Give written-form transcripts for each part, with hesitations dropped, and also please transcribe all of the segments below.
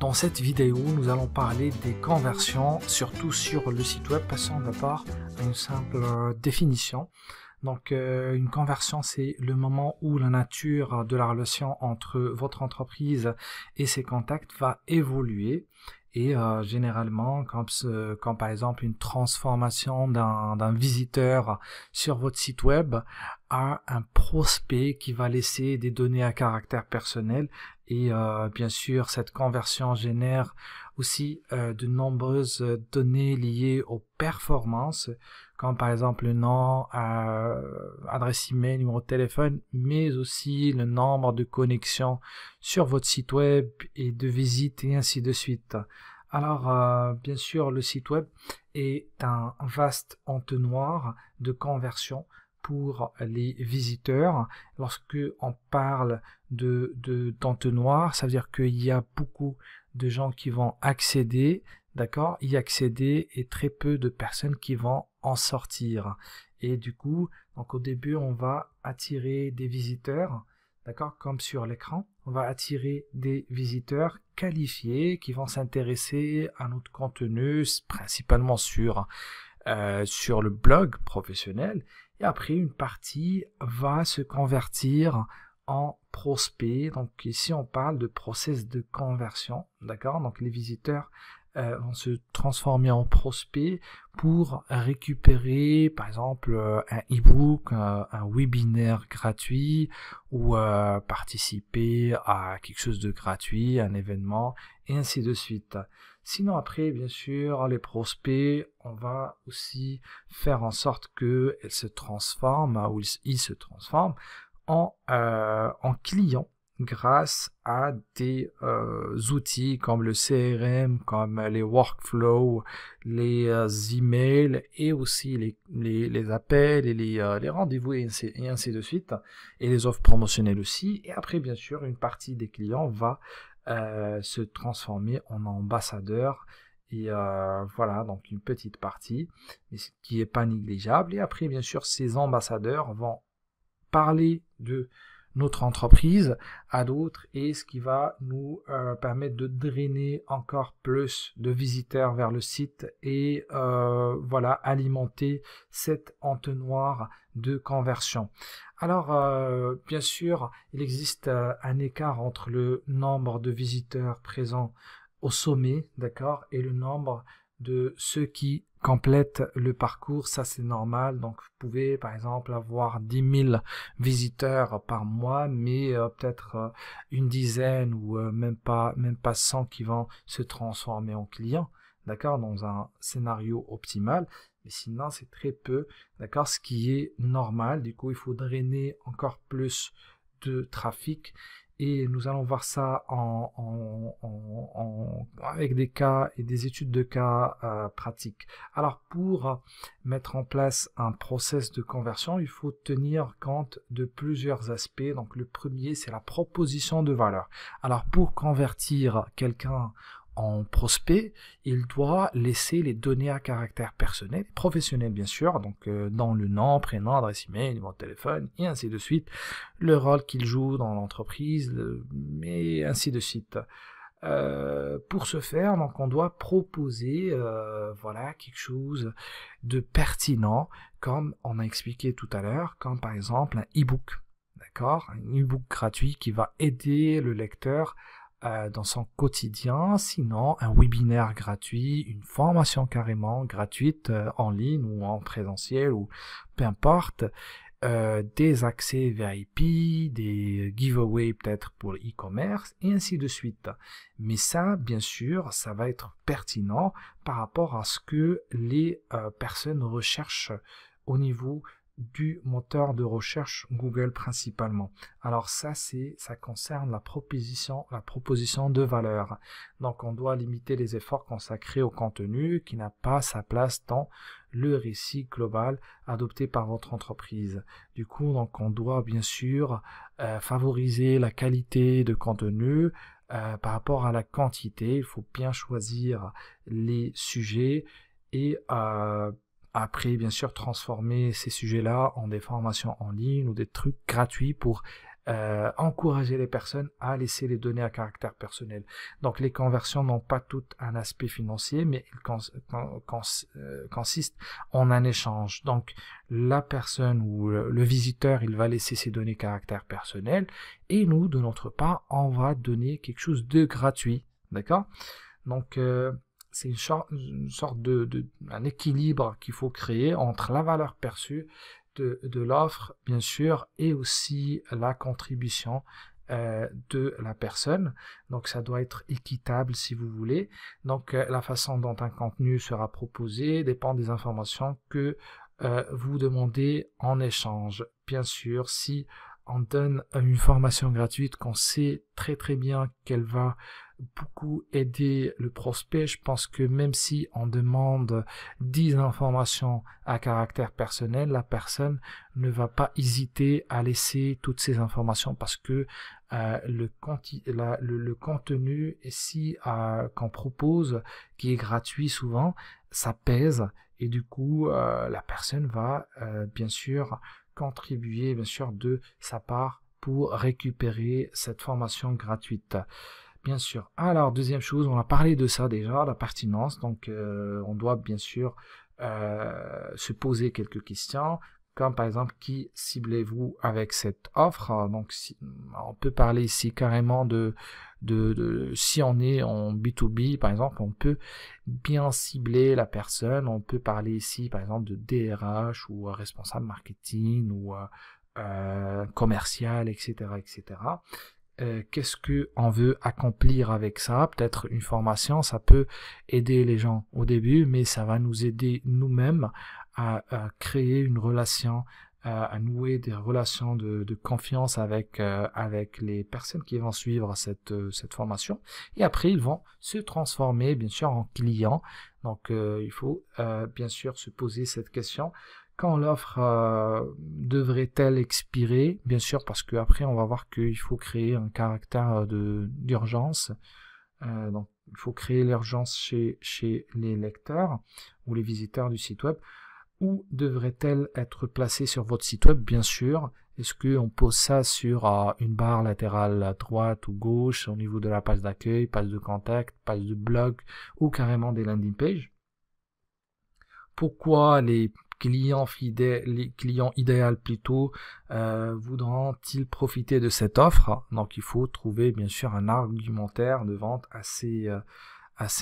Dans cette vidéo, nous allons parler des conversions, surtout sur le site web. Passons d'abord à une simple définition. Donc, une conversion, c'est le moment où la nature de la relation entre votre entreprise et ses contacts va évoluer. Et généralement, comme par exemple une transformation d'un visiteur sur votre site web à un prospect qui va laisser des données à caractère personnel. Et bien sûr, cette conversion génère aussi de nombreuses données liées aux performances, comme par exemple le nom, adresse email, numéro de téléphone, mais aussi le nombre de connexions sur votre site web et de visites et ainsi de suite. Alors, bien sûr, le site web est un vaste entonnoir de conversion pour les visiteurs. Lorsque on parle d'entonnoir, ça veut dire qu'il y a beaucoup de gens qui vont accéder, d'accord, y accéder et très peu de personnes qui vont en sortir. Et du coup, donc au début, on va attirer des visiteurs, d'accord, comme sur l'écran, on va attirer des visiteurs qualifiés qui vont s'intéresser à notre contenu, principalement sur le blog professionnel. Et après, une partie va se convertir en prospect. Donc ici, on parle de process de conversion, d'accord? Donc les visiteurs vont se transformer en prospect pour récupérer, par exemple, un e-book, un webinaire gratuit ou participer à quelque chose de gratuit, un événement, et ainsi de suite. Sinon, après, bien sûr, les prospects, on va aussi faire en sorte qu'ils se transforment ou ils se transforment en clients grâce à des outils comme le CRM, comme les workflows, les emails et aussi les appels et les rendez-vous et ainsi de suite, et les offres promotionnelles aussi. Et après, bien sûr, une partie des clients va se transformer en ambassadeur. Et voilà, donc une petite partie, mais qui n'est pas négligeable. Et après, bien sûr, ces ambassadeurs vont parler de notre entreprise à d'autres, et ce qui va nous permettre de drainer encore plus de visiteurs vers le site et voilà, alimenter cet entonnoir de conversion. Alors, bien sûr, il existe un écart entre le nombre de visiteurs présents au sommet, d'accord, et le nombre de ceux qui complètent le parcours. Ça, c'est normal. Donc, vous pouvez, par exemple, avoir 10 000 visiteurs par mois, mais peut-être une dizaine ou même pas 100 qui vont se transformer en clients, d'accord, dans un scénario optimal. Mais sinon, c'est très peu, d'accord, ce qui est normal. Du coup, il faut drainer encore plus de trafic. Et nous allons voir ça avec des cas et des études de cas pratiques. Alors, pour mettre en place un process de conversion, il faut tenir compte de plusieurs aspects. Donc, le premier, c'est la proposition de valeur. Alors, pour convertir quelqu'un en prospect, il doit laisser les données à caractère personnel, professionnel bien sûr, donc dans le nom, prénom, adresse email, numéro de téléphone, et ainsi de suite, le rôle qu'il joue dans l'entreprise, et ainsi de suite. Pour ce faire, donc on doit proposer voilà, quelque chose de pertinent, comme on a expliqué tout à l'heure, comme par exemple un e-book, d'accord, un e-book gratuit qui va aider le lecteur dans son quotidien. Sinon, un webinaire gratuit, une formation carrément gratuite en ligne ou en présentiel ou peu importe, des accès VIP, des giveaways peut-être pour l'e-commerce et ainsi de suite. Mais ça, bien sûr, ça va être pertinent par rapport à ce que les personnes recherchent au niveau du moteur de recherche Google principalement. Alors ça concerne la proposition de valeur. Donc on doit limiter les efforts consacrés au contenu qui n'a pas sa place dans le récit global adopté par votre entreprise. Du coup, donc on doit bien sûr favoriser la qualité de contenu par rapport à la quantité. Il faut bien choisir les sujets et après, bien sûr, transformer ces sujets-là en des formations en ligne ou des trucs gratuits pour encourager les personnes à laisser les données à caractère personnel. Donc les conversions n'ont pas toutes un aspect financier, mais elles consistent en un échange. Donc la personne ou le visiteur, il va laisser ses données caractère personnel, et nous, de notre part, on va donner quelque chose de gratuit. D'accord? Donc c'est une sorte un équilibre qu'il faut créer entre la valeur perçue de l'offre, bien sûr, et aussi la contribution de la personne. Donc ça doit être équitable si vous voulez. Donc la façon dont un contenu sera proposé dépend des informations que vous demandez en échange. Bien sûr, si on donne une formation gratuite qu'on sait très très bien qu'elle va beaucoup aider le prospect, je pense que même si on demande 10 informations à caractère personnel, la personne ne va pas hésiter à laisser toutes ces informations parce que le contenu ici qu'on propose, qui est gratuit souvent, ça pèse et du coup la personne va bien sûr contribuer bien sûr de sa part pour récupérer cette formation gratuite. Bien sûr. Alors, deuxième chose, on a parlé de ça déjà, la pertinence. Donc, on doit bien sûr se poser quelques questions, comme par exemple, qui ciblez-vous avec cette offre? Donc, on peut parler ici carrément si on est en B2B, par exemple, on peut bien cibler la personne. On peut parler ici, par exemple, de DRH ou responsable marketing ou commercial, etc., etc. Qu'est-ce qu'on veut accomplir avec ça? Peut-être une formation, ça peut aider les gens au début, mais ça va nous aider nous-mêmes à créer une relation, à nouer des relations de confiance avec les personnes qui vont suivre cette formation. Et après, ils vont se transformer, bien sûr, en clients. Donc, il faut bien sûr se poser cette question. Quand l'offre devrait-elle expirer? Bien sûr, parce qu'après, on va voir qu'il faut créer un caractère d'urgence. Donc, il faut créer l'urgence chez les lecteurs ou les visiteurs du site web. Où devrait-elle être placée sur votre site web? Bien sûr. Est-ce qu'on pose ça sur une barre latérale à droite ou gauche au niveau de la page d'accueil, page de contact, page de blog ou carrément des landing pages? Pourquoi les clients idéaux plutôt voudront-ils profiter de cette offre? Donc il faut trouver bien sûr un argumentaire de vente assez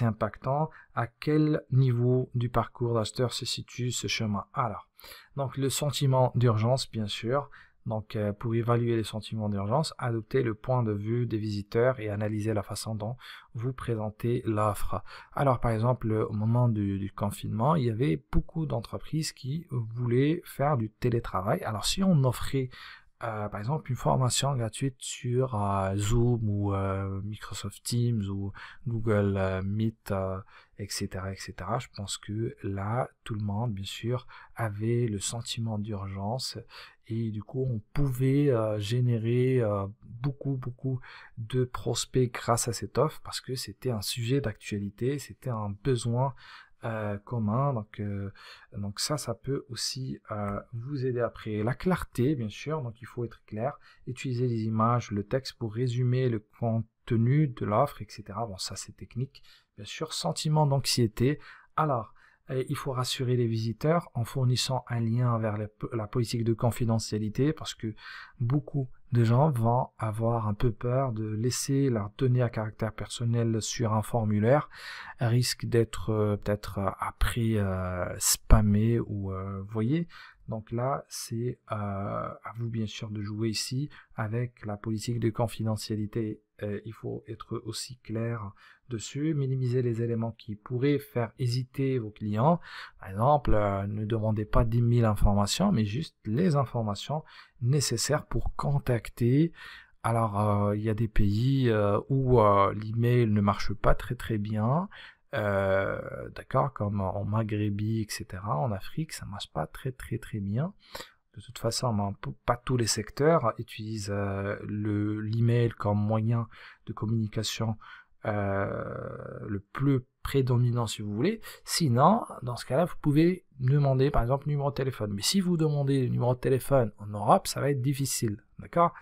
impactant. À quel niveau du parcours d'acheteur se situe ce chemin? Alors, donc le sentiment d'urgence, bien sûr. Donc, pour évaluer les sentiments d'urgence, adoptez le point de vue des visiteurs et analysez la façon dont vous présentez l'offre. Alors, par exemple, au moment du confinement, il y avait beaucoup d'entreprises qui voulaient faire du télétravail. Alors, si on offrait par exemple une formation gratuite sur Zoom ou Microsoft Teams ou Google Meet, etc., etc. Je pense que là, tout le monde, bien sûr, avait le sentiment d'urgence et du coup, on pouvait générer beaucoup de prospects grâce à cette offre parce que c'était un sujet d'actualité, c'était un besoin commun. Donc ça peut aussi vous aider après. La clarté, bien sûr, donc il faut être clair, utiliser les images, le texte pour résumer le contenu de l'offre, etc. Bon, ça c'est technique. Bien sûr, sentiment d'anxiété. Alors, il faut rassurer les visiteurs en fournissant un lien vers la politique de confidentialité parce que beaucoup de gens vont avoir un peu peur de laisser leurs données à caractère personnel sur un formulaire, risque d'être peut-être après spammé ou voyez. Donc là, c'est à vous bien sûr de jouer ici avec la politique de confidentialité. Il faut être aussi clair dessus, minimiser les éléments qui pourraient faire hésiter vos clients. Par exemple, ne demandez pas 10 000 informations, mais juste les informations nécessaires pour contacter. Alors, il y a des pays où l'email ne marche pas très bien. D'accord, comme en Maghrébie, etc. En Afrique, ça marche pas très bien. De toute façon, pas tous les secteurs utilisent l'email comme moyen de communication le plus prédominant si vous voulez. Sinon, dans ce cas-là, vous pouvez demander par exemple numéro de téléphone. Mais si vous demandez le numéro de téléphone en Europe, ça va être difficile. D'accord?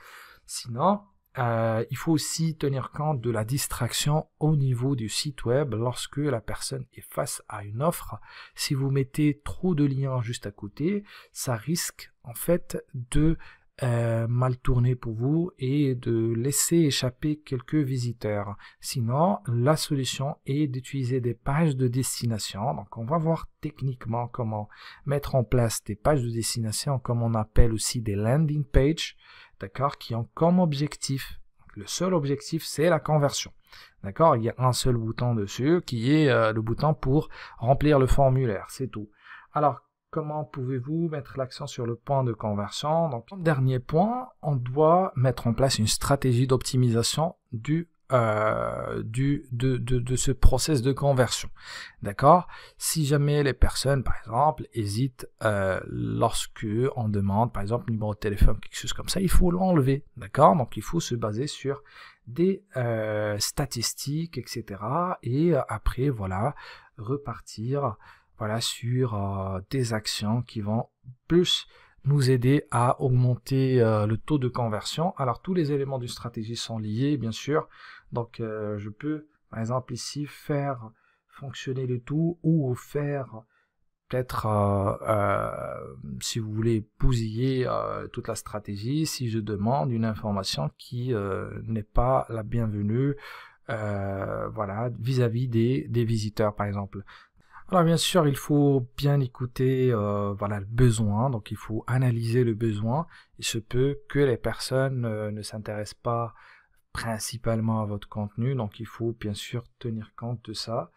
Sinon, il faut aussi tenir compte de la distraction au niveau du site web lorsque la personne est face à une offre. Si vous mettez trop de liens juste à côté, ça risque en fait de mal tourner pour vous et de laisser échapper quelques visiteurs. Sinon, la solution est d'utiliser des pages de destination. Donc, on va voir techniquement comment mettre en place des pages de destination, comme on appelle aussi des landing pages, d'accord, qui ont comme objectif, le seul objectif, c'est la conversion. D'accord, il y a un seul bouton dessus qui est le bouton pour remplir le formulaire, c'est tout. Alors, comment pouvez-vous mettre l'accent sur le point de conversion? Donc, comme dernier point, on doit mettre en place une stratégie d'optimisation de ce process de conversion. D'accord? Si jamais les personnes, par exemple, hésitent lorsque on demande, par exemple, numéro de téléphone, quelque chose comme ça, il faut l'enlever. D'accord? Donc, il faut se baser sur des statistiques, etc. Et après, voilà, repartir voilà, sur des actions qui vont plus nous aider à augmenter le taux de conversion. Alors, tous les éléments d'une stratégie sont liés, bien sûr. Donc, je peux, par exemple, ici, faire fonctionner le tout ou faire peut-être, si vous voulez, bousiller toute la stratégie si je demande une information qui n'est pas la bienvenue voilà, vis-à-vis des visiteurs, par exemple. Alors bien sûr, il faut bien écouter voilà, le besoin, donc il faut analyser le besoin. Il se peut que les personnes ne s'intéressent pas principalement à votre contenu, donc il faut bien sûr tenir compte de ça.